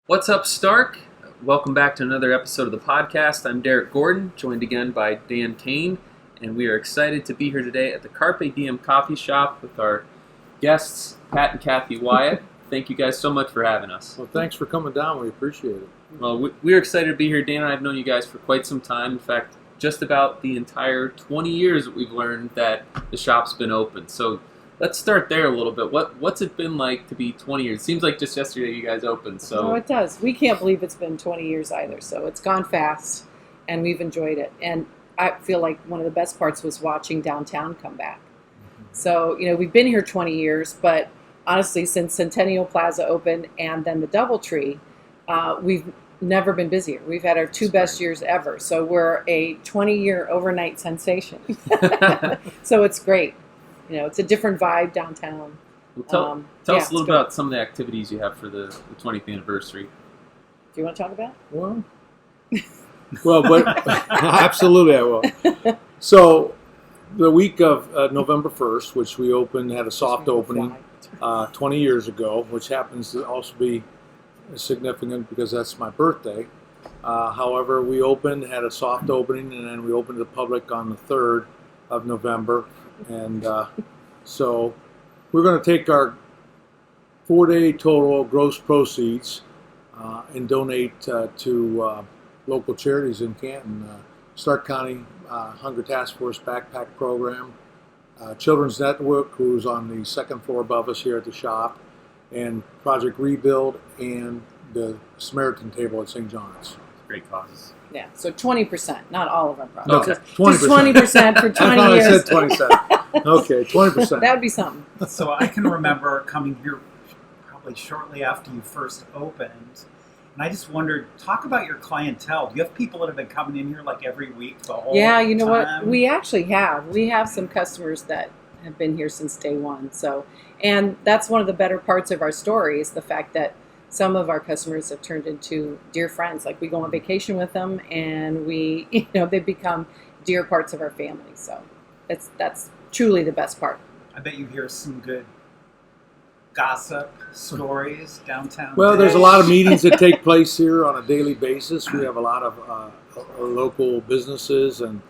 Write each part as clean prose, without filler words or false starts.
What's up, Stark? Welcome back to another episode of the podcast. I'm Derek Gordon, joined again by Dan Kane, and we are excited to be here today at the Carpe Diem coffee shop with our guests, Pat and Kathy Wyatt. Thank you guys so much for having us. Well, thanks for coming down. We appreciate it. Well, we're excited to be here. Dan and I have known you guys for quite some time. In fact, just about the entire 20 years that we've learned that the shop's been open. So let's start there a little bit. What's it been like to be 20 years? It seems like just yesterday you guys opened. So Oh, it does. We can't believe it's been 20 years either. So it's gone fast, and we've enjoyed it. And I feel like one of the best parts was watching downtown come back. So, we've been here 20 years, but honestly, since Centennial Plaza opened and then the DoubleTree, we've never been busier. We've had our two best years ever. So we're a 20-year overnight sensation. So it's great. It's a different vibe downtown. Well, tell us a little about some of the activities you have for the 20th anniversary. Do you want to talk about it? Absolutely I will. So the week of November 1st, which we opened, had a soft opening 20 years ago, which happens to also be significant because that's my birthday. However, we had a soft opening, and then we opened to the public on the 3rd of November. And so we're going to take our 4-day total gross proceeds and donate to local charities in Canton. Stark County Hunger Task Force Backpack Program, Children's Network, who's on the second floor above us here at the shop, and Project Rebuild, and the Samaritan Table at St. John's. Great causes. Yeah, so 20%, not all of our products. Okay, 20%. Just 20% for 20 years. I said 27. Okay, 20%. That would be something. So I can remember coming here probably shortly after you first opened, and I just wondered, talk about your clientele. Do you have people that have been coming in here like every week the whole Yeah, you know time? what? We actually have. We have some customers that have been here since day one. And that's one of the better parts of our story is the fact that some of our customers have turned into dear friends. Like we go on vacation with them, and they become dear parts of our family. So that's truly the best part. I bet you hear some good gossip stories downtown. Well, there's a lot of meetings that take place here on a daily basis. We have a lot of local businesses and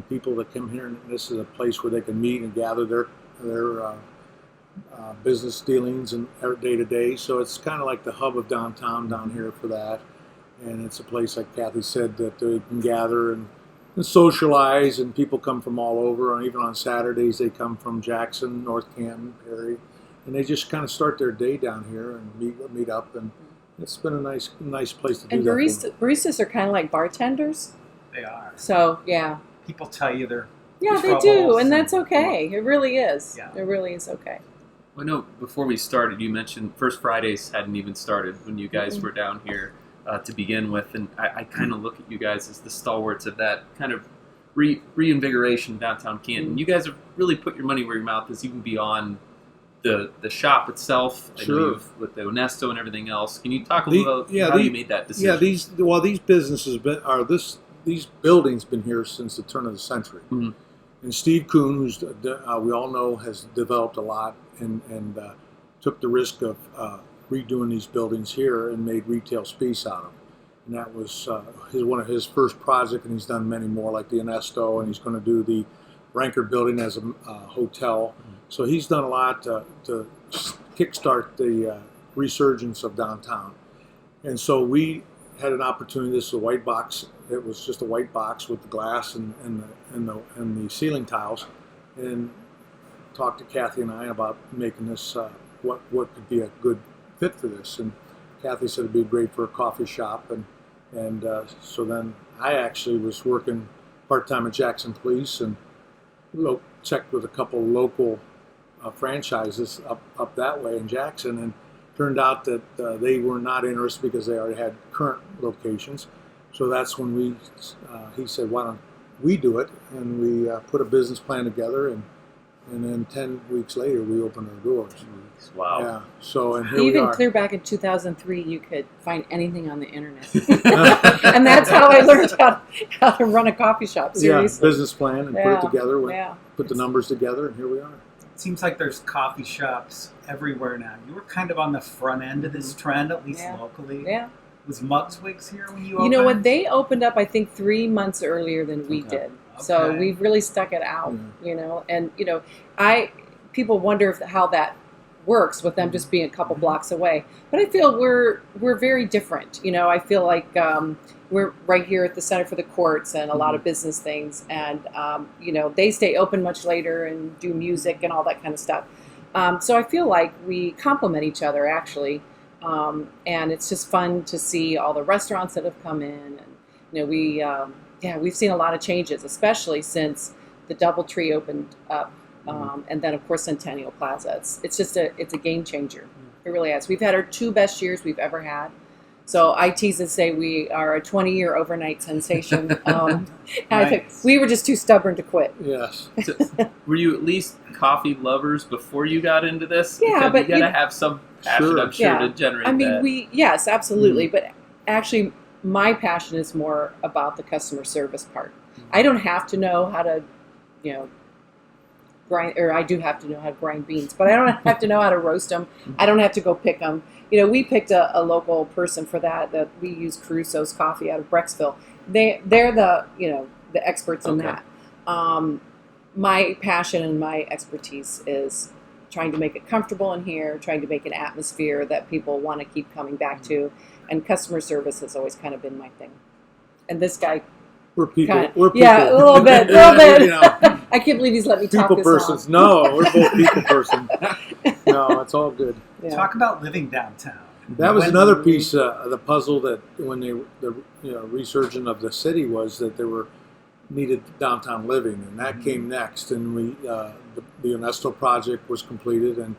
people that come here, and this is a place where they can meet and gather their business dealings and day to day. So it's kind of like the hub of downtown down here for that. And it's a place, like Kathy said, that they can gather and socialize, and people come from all over. And even on Saturdays, they come from Jackson, North Canton, Perry, and they just kind of start their day down here and meet up. And it's been a nice place to do and that. Baristas are kind of like bartenders. They are. So, yeah. People tell you they're they do, and that's okay. It really is. Yeah. It really is okay. Well, no, before we started, you mentioned First Fridays hadn't even started when you guys were down here to begin with, and I kind of look at you guys as the stalwarts of that kind of reinvigoration downtown Canton. You guys have really put your money where your mouth is, even beyond the shop itself. Sure. I know with the Onesto and everything else. Can you talk a little about how you made that decision? Yeah, these businesses these buildings been here since the turn of the century. Mm-hmm. And Steve Kuhn, who's we all know has developed a lot and took the risk of redoing these buildings here and made retail space out of them. And that was one of his first projects, and he's done many more, like the Onesto, and he's going to do the Ranker building as a hotel. Mm-hmm. So he's done a lot to kickstart the resurgence of downtown. And so we had an opportunity. This is a white box. It was just a white box with the glass and the ceiling tiles, and talked to Kathy and I about making this what could be a good fit for this. And Kathy said it'd be great for a coffee shop, and so then I actually was working part-time at Jackson Police and checked with a couple local franchises up that way in Jackson, and turned out that they were not interested because they already had current locations. So that's when he said, why don't we do it? And we put a business plan together, and then 10 weeks later, we opened our doors. Wow. Yeah. So, and here we are. Even clear back in 2003, you could find anything on the internet. And that's how I learned how to run a coffee shop, seriously. Yeah, business plan, and put it together, put the numbers together, and here we are. It seems like there's coffee shops everywhere now. You were kind of on the front end of this trend, at least locally. Yeah. Was Mugswig's here when you You opened? know what? They opened up, I think, 3 months earlier than we did. So Okay. we've really stuck it out, you know. And you know, people wonder how that works with them just being a couple blocks away. But I feel we're very different. You know, I feel like we're right here at the Center for the Courts and a lot of business things, and you know, they stay open much later and do music and all that kind of stuff. So I feel like we complement each other actually. And it's just fun to see all the restaurants that have come in, and you know, we've seen a lot of changes, especially since the DoubleTree opened up, and then of course Centennial Plaza. It's just a game changer. It really has. We've had our 2 best years we've ever had. So I tease and say we are a 20-year overnight sensation. I think we were just too stubborn to quit. Yes. So, were you at least coffee lovers before you got into this? Yeah, because but you gotta have some passion, I'm sure, to generate I mean, that. yes, absolutely. But actually, my passion is more about the customer service part. I don't have to know how to, you know, grind, or I do have to know how to grind beans, but I don't have to know how to roast them. I don't have to go pick them. You know, we picked a local person for that we use Caruso's Coffee out of Brecksville. They're the, you know, the experts in that. My passion and my expertise is trying to make it comfortable in here, trying to make an atmosphere that people want to keep coming back to, and customer service has always kind of been my thing. And this guy, We're people. a little bit. You know, I can't believe he's let me talk people this persons. long. No, we're both people persons. No, it's all good. Yeah. Talk about living downtown. That was another piece of the puzzle that when the resurgence of the city was that there were needed downtown living, and that came next. And we the Ernesto project was completed, and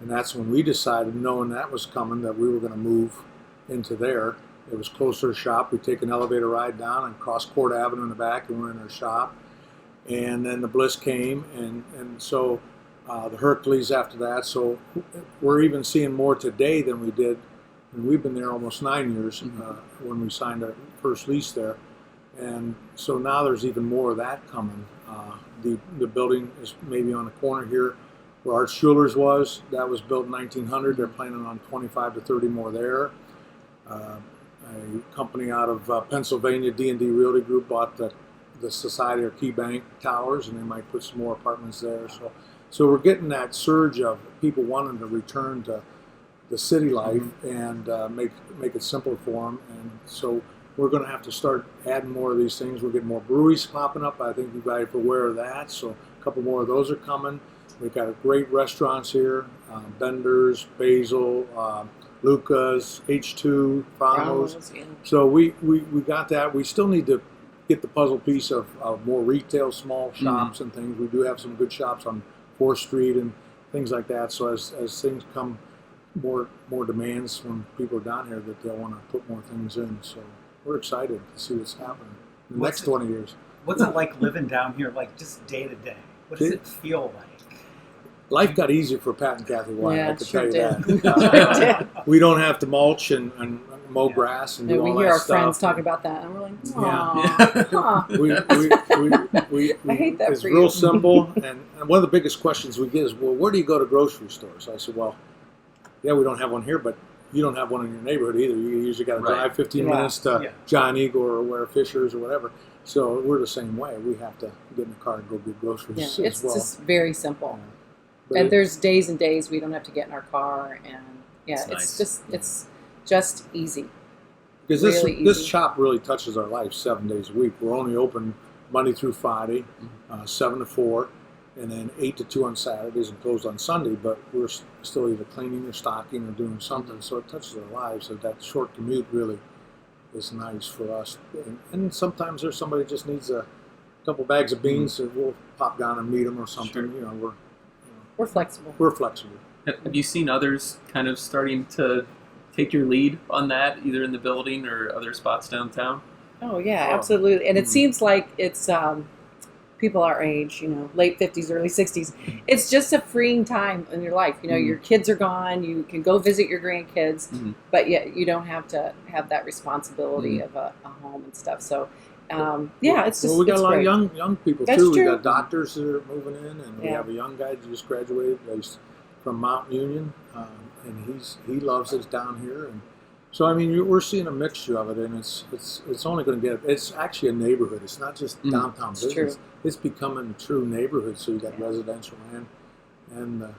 that's when we decided, knowing that was coming, that we were going to move into there. It was closer to shop. We take an elevator ride down and cross Court Avenue in the back, and we're in our shop. And then the Bliss came, and so the Hercules after that. So we're even seeing more today than we did. And we've been there almost 9 years when we signed our first lease there. And so now there's even more of that coming. The building is maybe on the corner here where Art Schuler's was. That was built in 1900. They're planning on 25 to 30 more there. A company out of Pennsylvania, D&D Realty Group, bought the Society or Key Bank Towers, and they might put some more apartments there. So we're getting that surge of people wanting to return to the city life and make it simple for them. And so we're going to have to start adding more of these things. We're getting more breweries popping up. I think you guys are aware of that. So a couple more of those are coming. We've got great restaurants here, Bender's, Basil, Luca's, H2, Frano's. Yeah. So we got that. We still need to get the puzzle piece of more retail, small shops and things. We do have some good shops on 4th Street and things like that. So as things come, more demands when people are down here, that they'll want to put more things in. So we're excited to see what's happening in the next 20 years. What's it like living down here, like just day to day? What does it feel like? Life got easier for Pat and Kathy White, Yeah, I can sure tell you did. that. We don't have to mulch and mow grass and do And all we that hear our stuff. friends talk about that, and we're like, Yeah. I hate that it's for real you. simple, and one of the biggest questions we get is, well, where do you go to grocery stores? I said, well, yeah, we don't have one here, but you don't have one in your neighborhood either. You usually got to drive 15 minutes to John Eagle or where Fisher's or whatever. So we're the same way. We have to get in the car and go get groceries Yeah, as it's well. just very simple. But And there's days and days we don't have to get in our car, and It's nice. it's just easy. Because really this easy. shop really touches our life 7 days a week. We're only open Monday through Friday, 7 to 4, and then 8 to 2 on Saturdays and closed on Sunday. But we're still either cleaning or stocking or doing something, so it touches our lives. So that short commute really is nice for us. And sometimes there's somebody just needs a couple bags of beans, and we'll pop down and meet them or something. Sure. You know, We're flexible. we're flexible. Have you seen others kind of starting to take your lead on that, either in the building or other spots downtown? Oh yeah, absolutely. And it seems like it's people our age, you know, late 50s, early 60s. It's just a freeing time in your life. You know, your kids are gone. You can go visit your grandkids, but yet you don't have to have that responsibility of a home and stuff. So Yeah, it's just we got it's a lot great. of young people That's too. We true. got doctors that are moving in, and we Yeah. have a young guy that just graduated. He's from Mount Union, and he loves it down here. And so I mean, we're seeing a mixture of it, and it's only going to get. It's actually a neighborhood. It's not just downtown It's business. true. It's becoming a true neighborhood. So you got Yeah. residential and the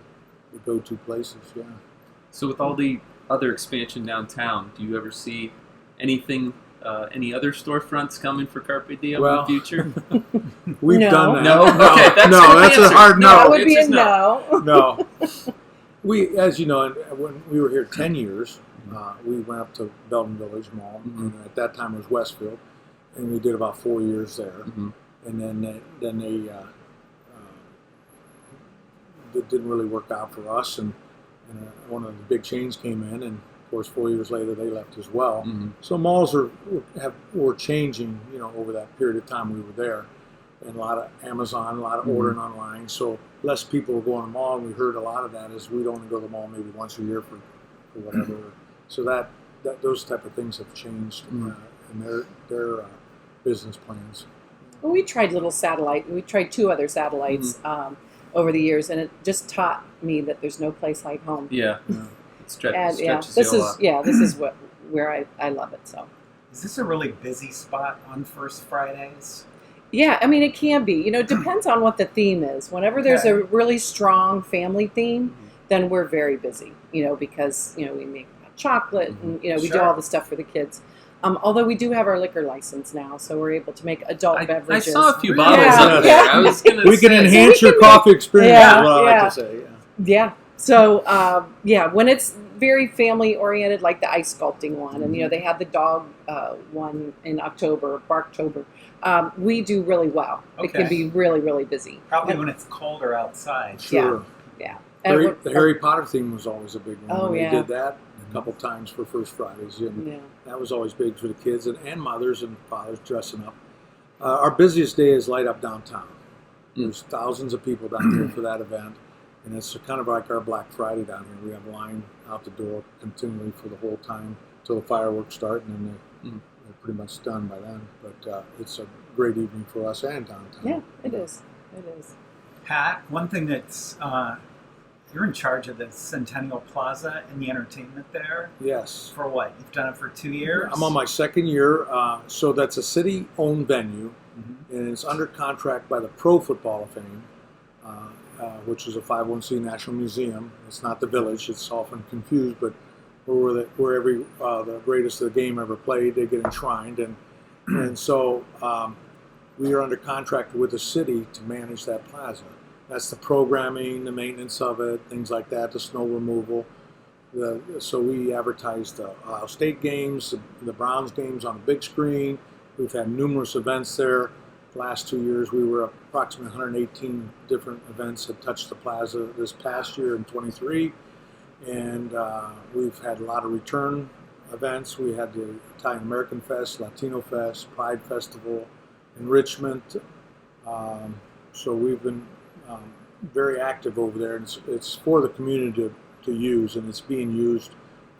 go-to places. Yeah. So with all the other expansion downtown, do you ever see anything, any other storefronts coming for Carpe Diem in the future? We've No. done that. No? Okay, that's no, the that's a answer. hard No, That no. would be a Answer's no. no. No. We, as you know, when we were here 10 years, we went up to Belton Village Mall, and at that time it was Westfield, and we did about 4 years there. And then they it didn't really work out for us, and one of the big chains came in, and of course 4 years later they left as well. So malls were changing, over that period of time we were there, and a lot of Amazon, a lot of ordering online. So less people were going to the mall, and we heard a lot of that is we'd only go to the mall maybe once a year for whatever. So that those type of things have changed in their business plans. Well, we tried little satellite. We tried 2 other satellites over the years, and it just taught me that there's no place like home. Yeah. Yeah. And Stretches this you a is lot. this is where I love it. So Is this a really busy spot on First Fridays? yeah, I mean it can be. It depends on what the theme is. Whenever there's a Okay. really strong family theme, then we're very busy. Because we make hot chocolate and we do Sure. all the stuff for the kids. Although we do have our liquor license now, so we're able to make adult I beverages. saw a few Really? bottles Yeah, up there. yeah. I was gonna We can say, enhance So we your can coffee experience. Yeah, is what I yeah. like to say. Yeah. Yeah. So when it's very family oriented, like the ice sculpting one, and they had the dog one in October, Barktober. We do really well. It can Okay. be really, really busy. Probably And- when it's colder outside. Sure. yeah. And The Harry Potter theme was always a big one. Oh, When yeah. They did that a couple times for First Fridays. And yeah. that was always big for the kids and mothers and fathers dressing up. Our busiest day is Light Up Downtown. There's thousands of people down here for that event. And it's kind of like our Black Friday down here. We have a line out the door continually for the whole time till the fireworks start, and then they're pretty much done by then. But it's a great evening for us and downtown. Yeah, it is. It is. Pat, one thing that's you're in charge of the Centennial Plaza and the entertainment there. Yes. For what? You've done it for 2 years? I'm on my second year. So that's a city-owned venue, and it's under contract by the Pro Football Hall of Fame, which is a 501c National Museum. It's not the Village. It's often confused, but where every the greatest of the game ever played, they get enshrined, and so we are under contract with the city to manage that plaza. That's the programming, the maintenance of it, things like that, the snow removal. So we advertised the Ohio State games, the Browns games on a big screen. We've had numerous events there. The last 2 years, we were approximately 118 different events that touched the plaza this past year in 23. And we've had a lot of return events. We had the Italian American Fest, Latino Fest, Pride Festival, enrichment. So we've been very active over there. And it's for the community to use, and it's being used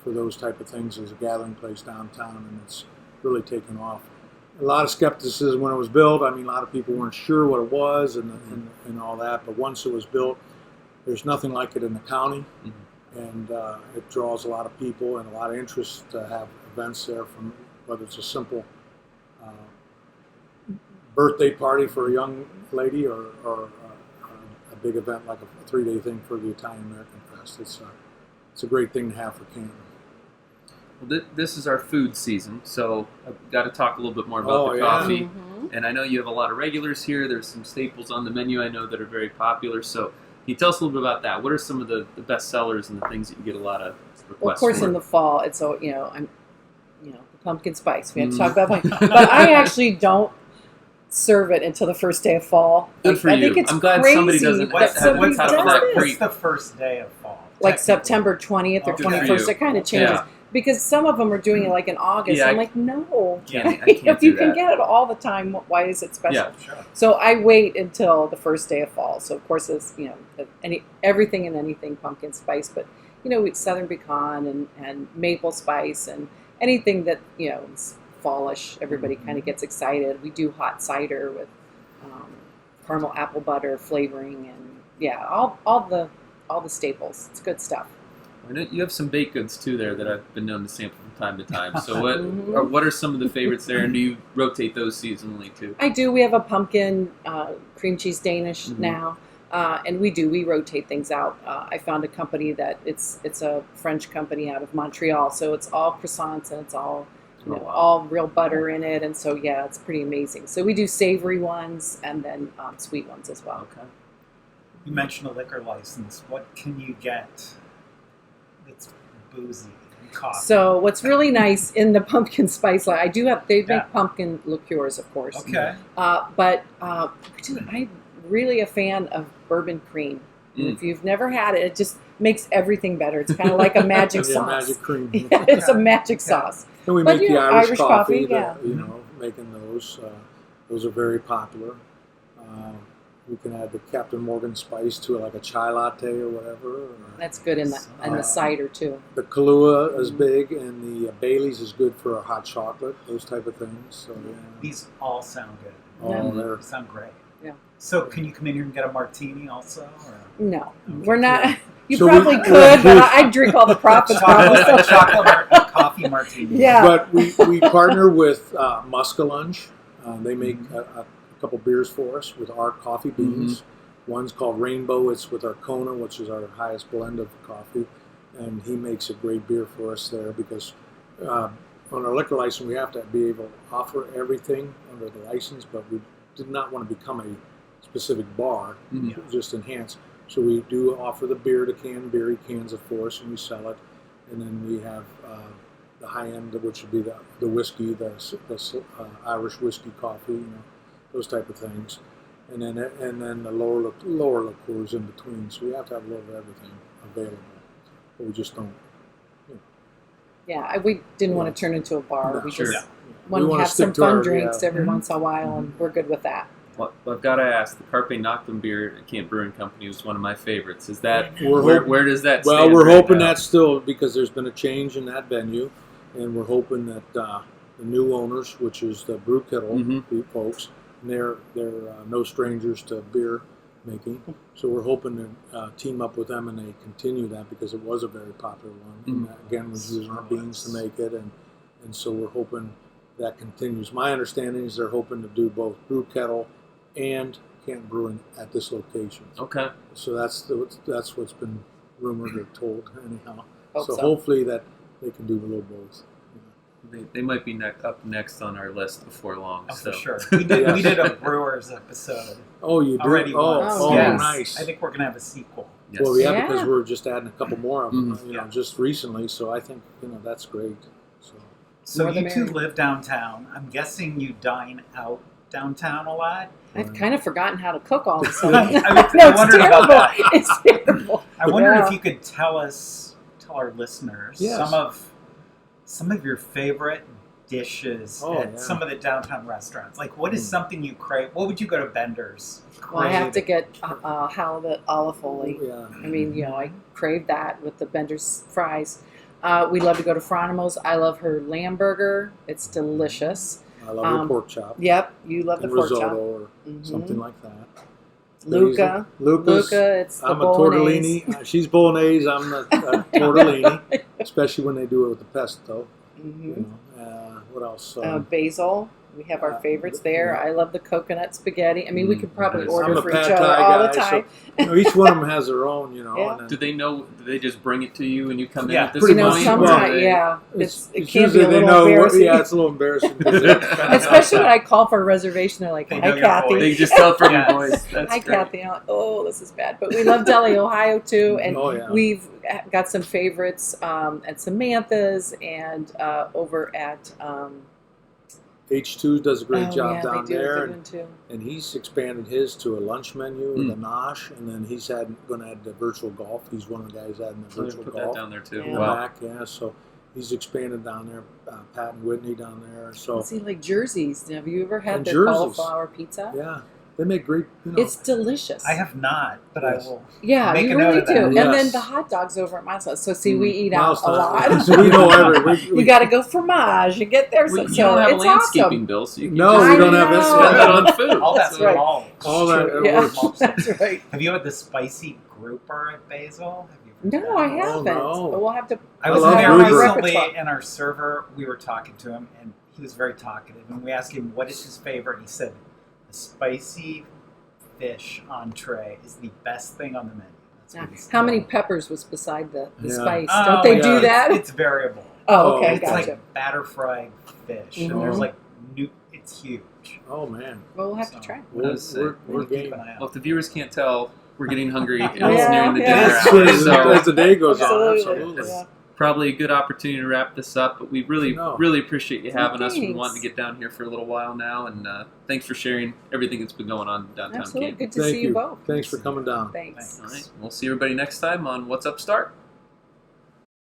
for those type of things as a gathering place downtown, and it's really taken off. A lot of skepticism when it was built. I mean, a lot of people weren't sure what it was and all that, but once it was built, there's nothing like it in the county, and it draws a lot of people and a lot of interest to have events there, from whether it's a simple birthday party for a young lady or a big event like a 3-day thing for the Italian American Fest. It's a great thing to have for Canton. Well, this is our food season, so I've got to talk a little bit more about the coffee. And I know you have a lot of regulars here. There's some staples on the menu I know that are very popular. So can you tell us a little bit about that? What are some of the best sellers and the things that you get a lot of requests Well, of course, for? in the fall, it's the pumpkin spice. We have to talk about pumpkin, but I actually don't serve it until the first day of fall. Good for I you. think it's I'm glad crazy somebody doesn't that have somebody top does of that this. creek. What's the first day of fall? Like technically? September 20th or Oh, good for 21st. you. It kind of changes. Yeah. Because some of them are doing it like in August. Yeah, I'm like, no. I can't If do you can that. get it all the time, why is it special? Yeah. Sure. So I wait until the first day of fall. So of course it's everything and anything pumpkin spice, but it's southern pecan and maple spice and anything that is fallish. Everybody kind of gets excited. We do hot cider with caramel apple butter flavoring, and yeah, all the staples. It's good stuff. I know you have some baked goods too there that I've been known to sample from time to time. So what are some of the favorites there, and do you rotate those seasonally too? I do. We have a pumpkin cream cheese Danish now, and we rotate things out. I found a company that it's a French company out of Montreal, so it's all croissants and it's all all real butter in it, and so yeah, it's pretty amazing. So we do savory ones and then sweet ones as well. Okay. You mentioned a liquor license. What can you get that's boozy and coffee? So what's really nice in the pumpkin spice line, they make pumpkin liqueurs, of course. Okay. But I'm really a fan of bourbon cream. And if you've never had it, it just makes everything better. It's kind of like a magic sauce. Magic cream. Yeah, it's a magic sauce. And we make the Irish coffee. Yeah. Making those. Those are very popular. We can add the Captain Morgan spice to like a chai latte or whatever. That's good in the cider too. The Kahlua is big, and the Bailey's is good for a hot chocolate, those type of things. So yeah. These all sound good. They sound great. Yeah. So can you come in here and get a martini also? Or? No, we're not. You So probably could, but I'd drink all the profits. A chocolate coffee martini. Yeah. But we partner with Muskalunge. They make a couple beers for us with our coffee beans. One's called Rainbow. It's with our Kona, which is our highest blend of coffee. And he makes a great beer for us there because on our liquor license, we have to be able to offer everything under the license, but we did not want to become a specific bar, just enhance. So we do offer the beer to can, beer cans, of course, and we sell it. And then we have the high end, which would be the whiskey, the Irish whiskey coffee, those type of things. And then the lower liqueurs in between. So we have to have a little of everything available. But we just don't. Yeah, we didn't want to turn into a bar. No, we sure. just We want to wanna have stick some to fun our- drinks every once in a while, and we're good with that. Well, I've got to ask. The Carpe Noctem beer at Camp Brewing Company was one of my favorites. Is that where does that? Well, stand we're right hoping now? that still, because there's been a change in that venue, and we're hoping that the new owners, which is the Brew Kettle folks, and they're no strangers to beer making. So we're hoping to team up with them, and they continue that because it was a very popular one. And that, again, was using our beans to make it, and so we're hoping that continues. My understanding is they're hoping to do both Brew Kettle and Camp Brewing at this location. Okay. So that's what's been rumored or told anyhow. Hope So so. hopefully that they can do a little both. They might be up next on our list before long. Oh, so. for sure. We did a Brewers episode. Oh, you do? Already once. Oh, Yes. Nice. I think we're going to have a sequel. Yes. Well, yeah, Yeah. because we're just adding a couple more of them, Yeah. just recently. So I think that's great. So So More the you two merrier. live downtown. I'm guessing you dine out downtown a lot. I've kind of forgotten how to cook all of a I sudden. I wondered about that. It's terrible. I wondered Yeah. if you could tell our listeners Yes. some of your favorite dishes at some of the downtown restaurants. Like, what is something you crave? What would you go to Bender's? Well, I have to get halibut olive foley. yeah, I mean, I crave that with the Bender's fries. We love to go to Fronimo's. I love her lamb burger. It's delicious. I love your pork chop. Yep, you love the And pork risotto chop. or something like that. Luca. Luca's, It's the I'm a bolognese. tortellini. She's bolognese. I'm the tortellini, especially when they do it with the pesto. What else? Basil. We have our favorites there. I love the coconut spaghetti. I mean, we could probably I'm order a for each pad other thai all the guy, time. so, each one of them has their own, Yeah. And then, Do they know? Do they just bring it to you and you come in Yeah, at this pretty point? much. Sometimes, Or they- yeah. It it's can be usually a they little know. embarrassing. Yeah, it's a little embarrassing. 'Cause Especially when I call for a reservation, they're like, They "Hi, know your Kathy." They just tell from Yes. your voice. That's Hi, great. Kathy. I'm like, oh, this is bad. But we love Deli, Ohio, too. And Oh, yeah. we've got some favorites at Samantha's and over at... H2 does a great job yeah, down they do a there, good one, too. and he's expanded his to a lunch menu with a nosh, and then he's going to add the virtual golf. He's one of the guys adding the So they virtual put golf that down there too. Yeah. in the Wow. back. Yeah, so he's expanded down there. Pat and Whitney down there. So See, like jerseys. Have you ever had And the jerseys. cauliflower pizza? yeah, They make great. You know, It's delicious. I have not, but Yes. I will. Yeah, Make you a note really of that. do. And Yes. then the hot dogs over at Miles. So see, we eat out a Milestone. lot. So we know You got to go fromage. You get there, so You don't have a it's landscaping awesome. bill, so you can No, just we don't have I that. know. spend that on food. All that's That's right. mulch. All that it Yeah, works. that's right. Have you had the spicy grouper at Basil? Have you ever No, I done that? haven't. no. But we'll have to. I was love there grouper. recently, Repertoire. and our server, we were talking to him, and he was very talkative. And we asked him what is his favorite. He said, "The spicy fish entree is the best thing on the menu." That's what he said. How many peppers was beside the Yeah. spice? Oh, Don't they yeah. do that? It's variable. Oh, okay, Oh, It's gotcha. like batter fried fish, Mhm. and there's like it's huge. Oh man, Well, we'll have So, to try. we're, That's we're, it. we're keep game. an eye out. Well, if the viewers can't tell, we're getting hungry and it's Yeah, nearing the yeah. dinner As, hour. as So the day goes on, Absolutely. absolutely. Yeah. probably a good opportunity to wrap this up. But we really, No. really appreciate you having us. We Thanks. wanted to get down here for a little while now, and thanks for sharing everything that's been going on downtown Absolutely. Canton. Good to see you both. Thanks for coming down. Thanks. All right, we'll see everybody next time on What's Up Start.